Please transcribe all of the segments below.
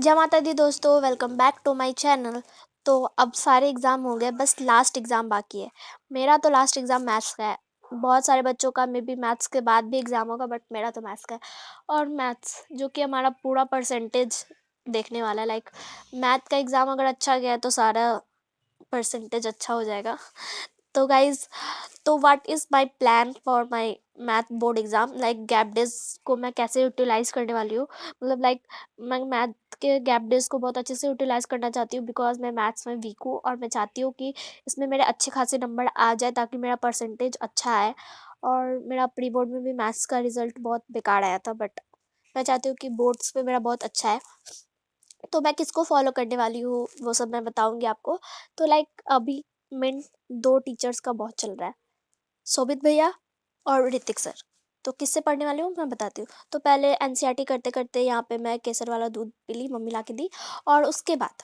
जय माता दी दोस्तों, welcome back to my channel. तो अब सारे एग्ज़ाम हो गए, बस लास्ट एग्ज़ाम बाकी है। मेरा तो लास्ट एग्ज़ाम मैथ्स का है। बहुत सारे बच्चों का मे बी मैथ्स के बाद भी एग्ज़ाम होगा, बट मेरा तो मैथ्स का है। और मैथ्स जो कि हमारा पूरा परसेंटेज देखने वाला है। लाइक मैथ का एग्ज़ाम अगर अच्छा गया तो सारा परसेंटेज अच्छा हो जाएगा। तो गाइज़, तो what is my plan for my math board exam? Like gap days को मैं कैसे यूटिलाइज़ करने वाली हूँ। मतलब लाइक मैं मैथ के गैप डेज़ को बहुत अच्छे से यूटिलाइज़ करना चाहती हूँ, बिकॉज़ मैं मैथ्स में वीक हूँ और मैं चाहती हूँ कि इसमें मेरे अच्छे खासे नंबर आ जाए ताकि मेरा परसेंटेज अच्छा आए। और मेरा प्री बोर्ड में भी मैथ्स का रिज़ल्ट बहुत बेकार आया था, बट मैं चाहती हूँ कि बोर्ड्स में मेरा बहुत अच्छा है। तो मैं किसको फॉलो करने वाली हूँ वो सब मैं बताऊँगी आपको। तो लाइक अभी मेन 2 टीचर्स का बहुत चल रहा है, शोभित भैया और ऋतिक सर। तो किससे पढ़ने वाली हूँ मैं बताती हूँ। तो पहले एनसीईआरटी करते-करते यहाँ पे मैं केसर वाला दूध पी ली, मम्मी ला के दी। और उसके बाद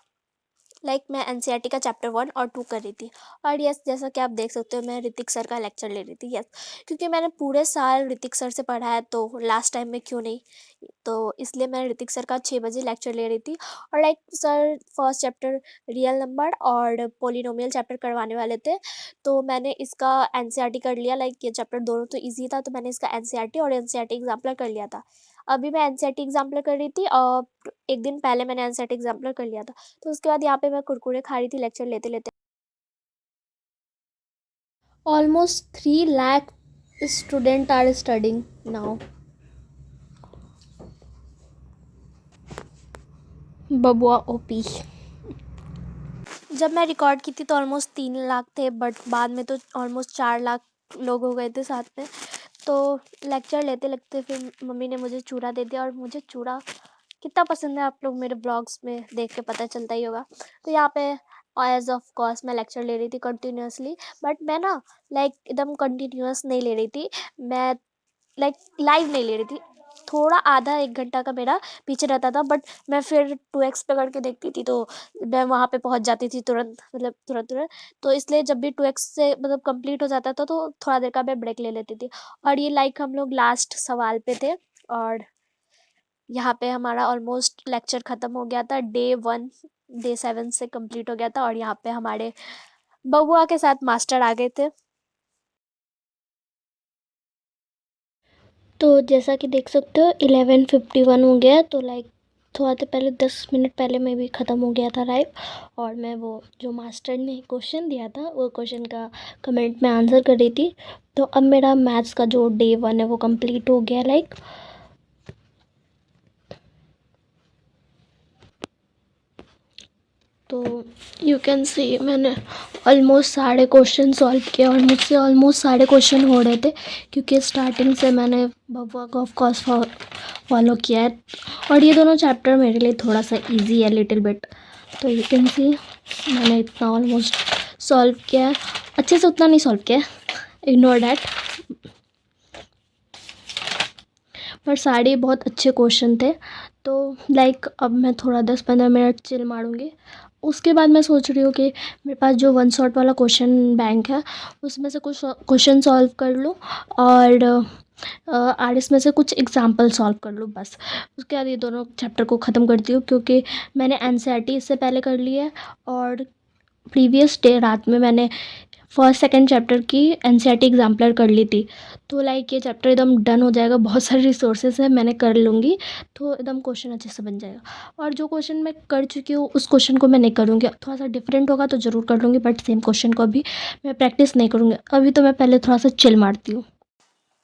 लाइक मैं एनसीईआरटी का चैप्टर 1 और 2 कर रही थी। और यस, जैसा कि आप देख सकते हो, मैं ऋतिक सर का लेक्चर ले रही थी। यस, क्योंकि मैंने पूरे साल ऋतिक सर से पढ़ा है, तो लास्ट टाइम में क्यों नहीं। तो इसलिए मैं ऋतिक सर का 6 बजे लेक्चर ले रही थी। और like sir first chapter real number और पोलिनोमियल चैप्टर करवाने वाले थे, तो मैंने इसका एनसीईआरटी कर लिया। लाइक ये चैप्टर दोनों तो ईजी था, तो मैंने इसका एनसीईआरटी और एनसीईआरटी एग्जाम्पलर कर लिया था। अभी मैं एनसीईआरटी एग्जाम्पलर कर रही थी और एक दिन पहले मैंने एनसीईआरटी एग्जाम्पलर कर लिया था। तो उसके बाद यहाँ पे मैं कुरकुरे खा रही थी लेक्चर लेते लेते। Almost 3 lakh student are studying now. बबुआ ओपी। जब मैं रिकॉर्ड की थी तो ऑलमोस्ट 3 लाख थे, बट बाद में तो ऑलमोस्ट 4 लाख लोग हो गए थे साथ में। तो लेक्चर लेते लेते फिर मम्मी ने मुझे चूड़ा दे दिया। और मुझे चूड़ा कितना पसंद है आप लोग मेरे ब्लॉग्स में देख के पता चलता ही होगा। तो यहाँ पे एज ऑफ कोर्स मैं लेक्चर ले रही थी कंटिन्यूअसली, बट मैं ना लाइक एकदम कंटिन्यूअस नहीं ले रही थी। मैं लाइक लाइव नहीं ले रही थी। थोड़ा आधा 1 घंटा का मेरा पीछे रहता था, बट मैं फिर 2x पे करके देखती थी, तो मैं वहाँ पे पहुँच जाती थी तुरंत, मतलब तुरंत। तो इसलिए जब भी 2x से मतलब कंप्लीट हो जाता था तो थोड़ा देर का मैं ब्रेक ले लेती थी। और ये लाइक हम लोग लास्ट सवाल पे थे। और यहाँ पे हमारा ऑलमोस्ट लेक्चर ख़त्म हो गया था। डे 1 डे 7 से कंप्लीट हो गया था। और यहाँ पे हमारे बबुआ के साथ मास्टर आ गए थे। तो जैसा कि देख सकते हो 11:51 हो गया है। तो लाइक थोड़ा देर पहले 10 मिनट पहले में भी ख़त्म हो गया था लाइव। और मैं वो जो मास्टर ने क्वेश्चन दिया था वो क्वेश्चन का कमेंट में आंसर कर रही थी। तो अब मेरा मैथ्स का जो डे 1 है वो कंप्लीट हो गया लाइक। तो यू कैन सी मैंने ऑलमोस्ट सारे क्वेश्चन सॉल्व किए और मुझसे ऑलमोस्ट सारे क्वेश्चन हो रहे थे, क्योंकि स्टार्टिंग से मैंने बबुआ को ऑफ कोर्स फॉलो किया है। और ये दोनों चैप्टर मेरे लिए थोड़ा सा इजी है लिटिल बिट। तो यू कैन सी मैंने इतना ऑलमोस्ट सॉल्व किया है। अच्छे से उतना नहीं सॉल्व किया है, इग्नोर डैट। पर सारे बहुत अच्छे क्वेश्चन थे। तो लाइक अब मैं थोड़ा 10-15 मिनट चिल मारूंगी। उसके बाद मैं सोच रही हूँ कि मेरे पास जो वन शॉट वाला क्वेश्चन बैंक है उसमें से कुछ क्वेश्चन सॉल्व कर लूँ। और आर में से कुछ एग्जाम्पल सॉल्व कर लूँ बस। उसके बाद ये दोनों चैप्टर को ख़त्म करती हूँ, क्योंकि मैंने एनसीईआरटी इससे पहले कर ली है। और प्रीवियस डे रात में मैंने फर्स्ट सेकंड चैप्टर की एनसीईआरटी एग्जाम्पलर कर ली थी। तो लाइक ये चैप्टर एकदम डन हो जाएगा। बहुत सारे रिसोर्सेज है, मैंने कर लूँगी तो एकदम क्वेश्चन अच्छे से बन जाएगा। और जो क्वेश्चन मैं कर चुकी हूँ उस क्वेश्चन को मैं नहीं करूँगी। थोड़ा सा डिफरेंट होगा तो ज़रूर कर लूँगी, बट सेम क्वेश्चन को अभी मैं प्रैक्टिस नहीं करूँगी। अभी तो मैं पहले थोड़ा सा चिल मारती हूँ।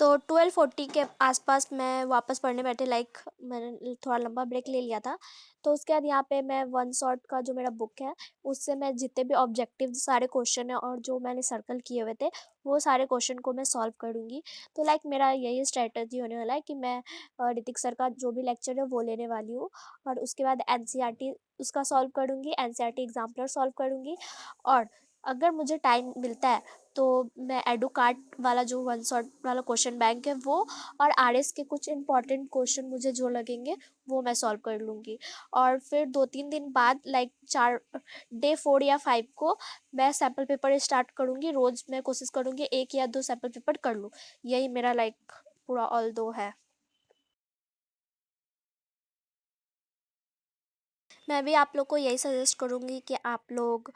तो 12:40 के आसपास मैं वापस पढ़ने बैठे। लाइक मैंने थोड़ा लंबा ब्रेक ले लिया था। तो उसके बाद यहाँ पे मैं वन शॉट का जो मेरा बुक है उससे मैं जितने भी ऑब्जेक्टिव सारे क्वेश्चन है और जो मैंने सर्कल किए हुए थे वो सारे क्वेश्चन को मैं सॉल्व करूँगी। तो लाइक मेरा यही स्ट्रेटजी होने वाला है कि मैं ऋतिक सर का जो भी लेक्चर है वो लेने वाली हूँ। और उसके बाद एनसीईआरटी उसका सॉल्व करूँगी, एनसीईआरटी एग्जाम्पलर सॉल्व करूँगी। और अगर मुझे टाइम मिलता है तो मैं एडू कार्ड वाला जो वन शॉट वाला क्वेश्चन बैंक है वो और आरएस के कुछ इंपॉर्टेंट क्वेश्चन मुझे जो लगेंगे वो मैं सॉल्व कर लूँगी। और फिर 2-3 दिन बाद लाइक डे 4 या 5 को मैं सैम्पल पेपर स्टार्ट करूँगी। रोज़ मैं कोशिश करूँगी 1 या 2 सैम्पल पेपर कर लूँ। यही मेरा लाइक पूरा ऑल दो है। मैं भी आप लोग को यही सजेस्ट करूँगी कि आप लोग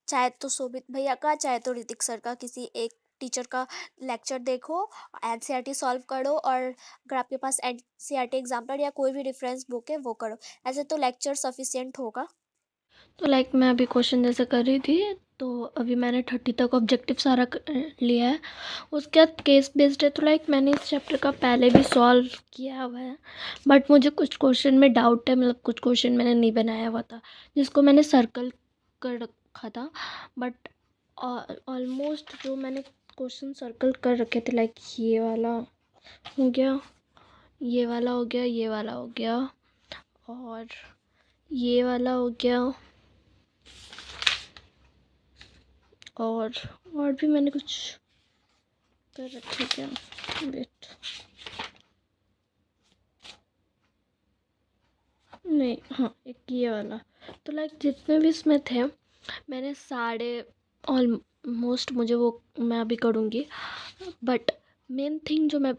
चाहे तो शोभित भैया का, चाहे तो ऋतिक सर का किसी एक टीचर का लेक्चर देखो, एनसीईआरटी सॉल्व करो, और अगर आपके पास एनसीईआरटी एग्जाम्पल या कोई भी रेफरेंस बुक है वो करो। ऐसे तो लेक्चर सफिशिएंट होगा। तो लाइक मैं अभी क्वेश्चन जैसे कर रही थी, तो अभी मैंने 30 तक ऑब्जेक्टिव सारा लिया है। उसके बाद केस बेस्ड है, तो लाइक मैंने इस चैप्टर का पहले भी सॉल्व किया हुआ है, बट मुझे कुछ क्वेश्चन में डाउट है, मतलब कुछ क्वेश्चन मैंने नहीं बनाया हुआ था जिसको मैंने सर्कल कर रखा था। बट ऑलमोस्ट जो मैंने क्वेश्चन सर्कल कर रखे थे, लाइक ये वाला हो गया, ये वाला हो गया, ये वाला हो गया, और ये वाला हो गया, और भी मैंने कुछ कर रखे क्या, वेट, नहीं, हाँ, एक ये वाला। तो लाइक जितने भी इसमें थे मैंने सारे ऑलमोस्ट, मुझे वो मैं अभी करूँगी। बट मेन थिंग जो मैं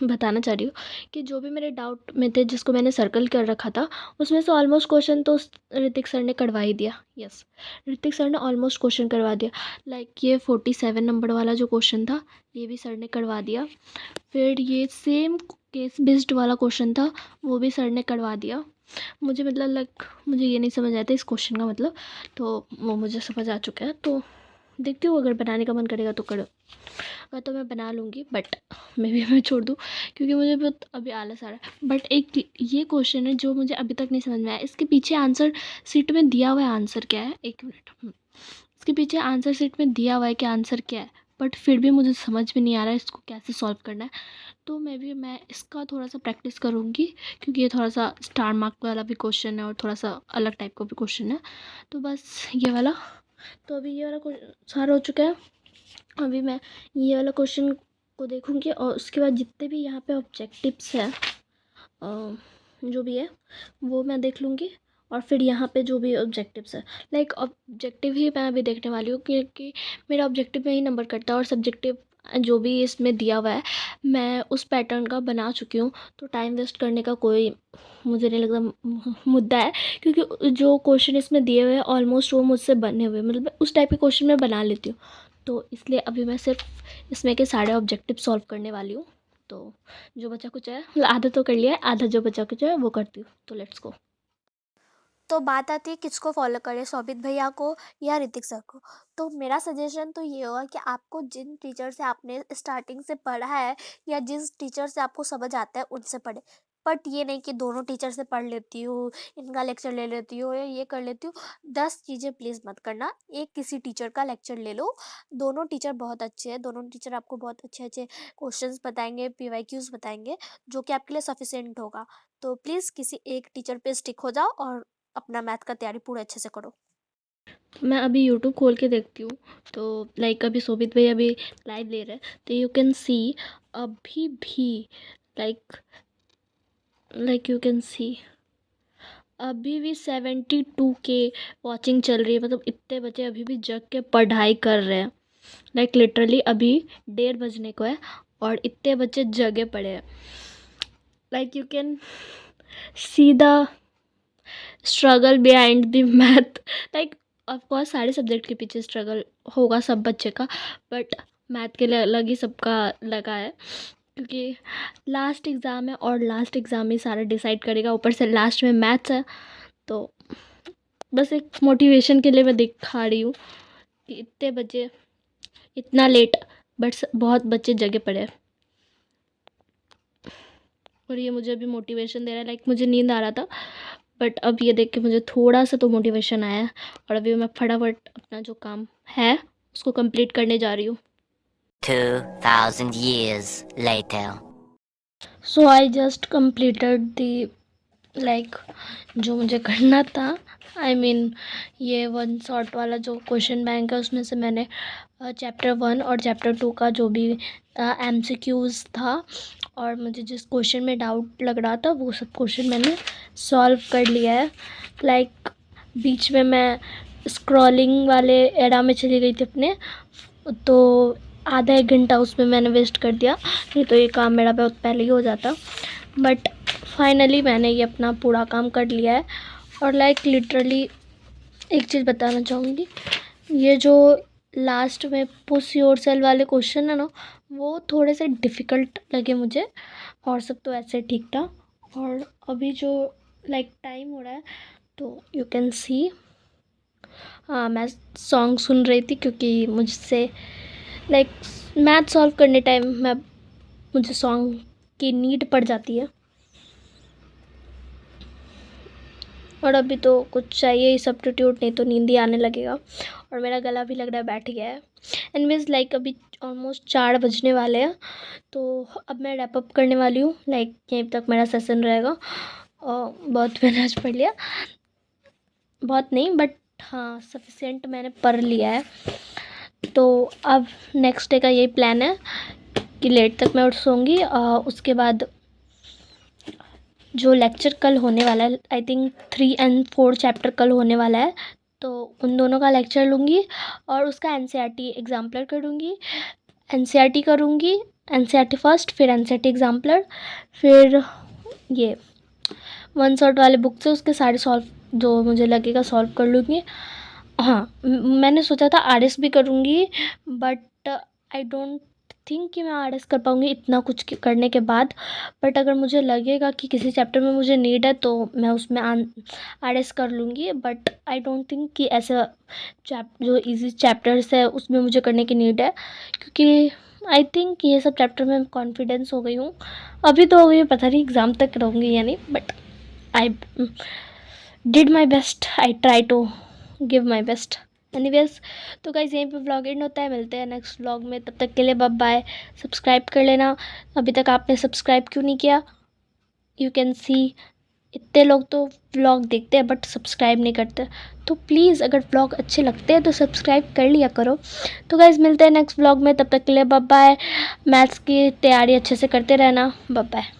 बताना चाह रही हूँ कि जो भी मेरे डाउट में थे जिसको मैंने सर्कल कर रखा था, उसमें से ऑलमोस्ट क्वेश्चन तो ऋतिक सर ने करवा ही दिया। यस, ऋतिक सर ने ऑलमोस्ट क्वेश्चन करवा दिया। लाइक ये 47 नंबर वाला जो क्वेश्चन था, ये भी सर ने करवा दिया। फिर ये सेम केस बेस्ड वाला क्वेश्चन था, वो भी सर ने करवा दिया। मुझे मतलब लाइक मुझे ये नहीं समझ आया था इस क्वेश्चन का मतलब, तो वो मुझे समझ आ चुका है। तो देखती हूँ, अगर बनाने का मन करेगा तो करो, अगर तो मैं बना लूँगी, बट मैं छोड़ दूँ क्योंकि मुझे बहुत अभी आलस आ रहा है। बट एक ये क्वेश्चन है जो मुझे अभी तक नहीं समझ में आया, इसके पीछे आंसर शीट में दिया हुआ है, आंसर क्या है, एक मिनट। इसके पीछे आंसर शीट में दिया हुआ है कि आंसर क्या है, बट फिर भी मुझे समझ में नहीं आ रहा है इसको कैसे सॉल्व करना है। तो मैं इसका थोड़ा सा प्रैक्टिस करूँगी, क्योंकि ये थोड़ा सा स्टार मार्क वाला भी क्वेश्चन है और थोड़ा सा अलग टाइप का भी क्वेश्चन है। तो बस ये वाला, तो अभी ये वाला सारा हो चुका है। अभी मैं ये वाला क्वेश्चन को देखूँगी, और उसके बाद जितने भी यहाँ पे ऑब्जेक्टिव्स हैं जो भी है वो मैं देख लूँगी। और फिर यहाँ पे जो भी ऑब्जेक्टिव्स है, लाइक ऑब्जेक्टिव ही मैं अभी देखने वाली हूँ, क्योंकि मेरा ऑब्जेक्टिव में ही नंबर कटता है, और सब्जेक्टिव जो भी इसमें दिया हुआ है मैं उस पैटर्न का बना चुकी हूँ। तो टाइम वेस्ट करने का कोई मुझे नहीं लगता मुद्दा है, क्योंकि जो क्वेश्चन इसमें दिए हुए हैं ऑलमोस्ट वो मुझसे बने हुए, मतलब उस टाइप के क्वेश्चन मैं बना लेती हूँ। तो इसलिए अभी मैं सिर्फ इसमें के सारे ऑब्जेक्टिव सॉल्व करने वाली हूँ। तो जो बचा कुछ है, मतलब आधा तो कर लिया है, आधा जो बचा कुछ है वो करती हूँ। तो लेट्स गो। तो बात आती है किसको फॉलो करें, शोभित भैया को या ऋतिक सर को। तो मेरा सजेशन तो ये होगा कि आपको जिन टीचर से आपने स्टार्टिंग से पढ़ा है या जिस टीचर से आपको समझ आता है उनसे पढ़े। बट ये नहीं कि दोनों टीचर से पढ़ लेती हूँ, इनका लेक्चर ले लेती हूँ या ये कर लेती हूँ। 10 चीज़ें प्लीज़ मत करना। एक किसी टीचर का लेक्चर ले लो। दोनों टीचर बहुत अच्छे हैं, दोनों टीचर आपको बहुत अच्छे अच्छे क्वेश्चंस बताएंगे, पीवाईक्यूज बताएंगे, जो कि आपके लिए सफिशिएंट होगा। तो प्लीज़ किसी एक टीचर पे स्टिक हो जाओ और अपना मैथ का तैयारी पूरे अच्छे से करो। मैं अभी यूट्यूब खोल के देखती हूँ, तो लाइक अभी शोभित भाई अभी लाइव ले रहे हैं, तो यू कैन सी अभी भी like like you can see अभी भी 72K वॉचिंग चल रही है। मतलब इतने बच्चे अभी भी जग के पढ़ाई कर रहे हैं। लाइक लिटरली अभी 1:30 बजने को है और इतने बच्चे जगे पड़े हैं। Like you can see the struggle behind the math. Like of course सारे सब्जेक्ट के पीछे स्ट्रगल होगा सब बच्चे का, बट मैथ के लिए अलग ही सबका लगा है, क्योंकि लास्ट एग्ज़ाम है और लास्ट एग्ज़ाम ही सारा डिसाइड करेगा, ऊपर से लास्ट में मैथ्स है। तो बस एक मोटिवेशन के लिए मैं दिखा रही हूँ कि इतने बच्चे इतना लेट, बट बहुत बच्चे जगे पड़े हैं, और ये मुझे अभी मोटिवेशन दे रहा है। लाइक मुझे नींद आ रहा था, बट अब ये देख के मुझे थोड़ा सा तो मोटिवेशन आया है, और अभी मैं फटाफट अपना जो काम है उसको कंप्लीट करने जा रही हूँ। 2000 years later. So I just completed the like जो मुझे करना था। आई मीन ये वन शॉट वाला जो क्वेश्चन बैंक है उसमें से मैंने चैप्टर 1 और चैप्टर 2 का जो भी MCQs था और मुझे जिस क्वेश्चन में डाउट लग रहा था वो सब क्वेश्चन मैंने सॉल्व कर लिया है। लाइक बीच में मैं स्क्रॉलिंग वाले एरा में चली गई थी अपने, तो आधा एक घंटा उसमें मैंने वेस्ट कर दिया, नहीं तो ये काम मेरा बहुत पहले ही हो जाता। बट फाइनली मैंने ये अपना पूरा काम कर लिया है, और लाइक लिटरली एक चीज़ बताना चाहूँगी, ये जो लास्ट में पुश योर सेल वाले क्वेश्चन है ना, वो थोड़े से डिफ़िकल्ट लगे मुझे, और सब तो ऐसे ठीक था। और अभी जो लाइक टाइम हो रहा है तो यू कैन सी, हाँ मैं सॉन्ग सुन रही थी क्योंकि मुझसे लाइक मैथ सॉल्व करने टाइम मुझे सॉन्ग की नीड पड़ जाती है। और अभी तो कुछ चाहिए ही सब्स्टिट्यूट, नहीं तो नींद ही आने लगेगा, और मेरा गला भी लग रहा है बैठ गया है। एनीवेज लाइक अभी ऑलमोस्ट 4 बजने वाले हैं, तो अब मैं रैप अप करने वाली हूँ। लाइक यहीं तक मेरा सेशन रहेगा। और बहुत मैंने आज पढ़ लिया, बहुत नहीं बट हाँ सफिशिएंट मैंने पढ़ लिया है। तो अब नेक्स्ट डे का यही प्लान है कि लेट तक मैं उठ सोऊंगी। उसके बाद जो लेक्चर कल होने वाला है, आई थिंक 3 और 4 चैप्टर कल होने वाला है, तो उन दोनों का लेक्चर लूँगी और उसका एनसीईआरटी एग्जाम्पलर करूँगी। एनसीईआरटी करूँगी, एनसीईआरटी फर्स्ट, फिर एनसीईआरटी एग्जाम्पलर, फिर ये वन शॉट वाले बुक से उसके सारे सॉल्व जो मुझे लगेगा सॉल्व कर लूँगी। हाँ मैंने सोचा था आरएस भी करूँगी, बट आई डोंट थिंक कि मैं आरएस कर पाऊँगी इतना कुछ करने के बाद। बट अगर मुझे लगेगा कि किसी चैप्टर में मुझे नीड है तो मैं उसमें आरएस कर लूँगी। बट आई डोंट थिंक कि ऐसा जो इजी चैप्टर्स है उसमें मुझे करने की नीड है, क्योंकि आई थिंक ये सब चैप्टर में कॉन्फिडेंस हो गई हूँ। अभी तो हो गई, पता नहीं एग्ज़ाम तक रहूँगी या नहीं, but I did my best, I try to give my best. Anyways तो गाइस यहीं पे व्लॉग एंड होता है, मिलते हैं नेक्स्ट व्लॉग में, तब तक के लिए बाय बाय। सब्सक्राइब कर लेना, अभी तक आपने सब्सक्राइब क्यों नहीं किया? यू कैन सी इतने लोग तो व्लॉग देखते हैं बट सब्सक्राइब नहीं करते, तो प्लीज़ अगर व्लॉग अच्छे लगते हैं तो सब्सक्राइब कर लिया करो। तो गाइस मिलते हैं नेक्स्ट व्लॉग में, तब तक के लिए बाय बाय। मैथ्स की तैयारी अच्छे से करते रहना, बाय बाय।